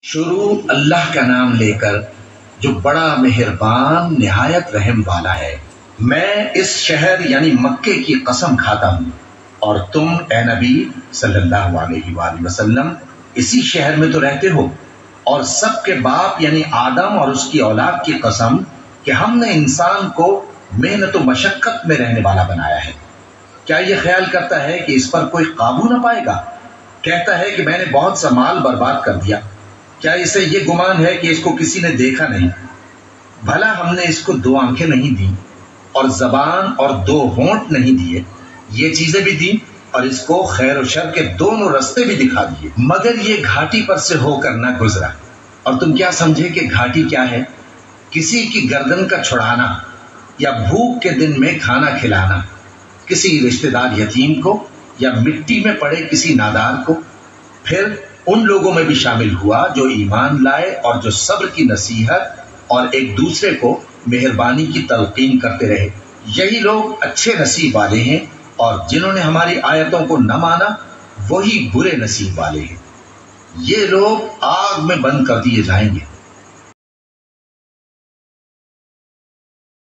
شروع اللہ کا نام لے کر جو بڑا مہربان نہایت رحم والا ہے۔ میں اس شہر یعنی مکے کی قسم کھاتا ہوں اور تم اے نبی صلی اللہ علیہ وآلہ وسلم اسی شہر میں تو رہتے ہو، اور سب کے باپ یعنی آدم اور اس کی اولاد کی قسم کہ ہم نے انسان کو محنت و مشقت میں رہنے والا بنایا ہے۔ کیا یہ خیال کرتا ہے کہ اس پر کوئی قابو نہ پائے گا؟ کہتا ہے کہ میں نے بہت سا مال برباد کر دیا۔ کیا اسے یہ گمان ہے کہ اس کو کسی نے دیکھا نہیں؟ بھلا ہم نے اس کو دو آنکھیں نہیں دی اور زبان اور دو ہونٹ نہیں دیے؟ یہ چیزیں بھی دی اور اس کو خیر و شر کے دونوں رستے بھی دکھا دیے، مگر یہ گھاٹی پر سے ہو کر نہ گزرا۔ اور تم کیا سمجھے کہ گھاٹی کیا ہے؟ کسی کی گردن کا چھڑانا یا بھوک کے دن میں کھانا کھلانا، کسی رشتہ دار یتیم کو یا مٹی میں پڑے کسی نادار کو۔ پھر ان لوگوں میں بھی شامل ہوا جو ایمان لائے اور جو صبر کی نصیحت اور ایک دوسرے کو مہربانی کی تلقین کرتے رہے۔ یہی لوگ اچھے نصیب والے ہیں، اور جنہوں نے ہماری آیتوں کو نہ مانا وہی برے نصیب والے ہیں۔ یہ لوگ آگ میں بند کر دیے جائیں گے۔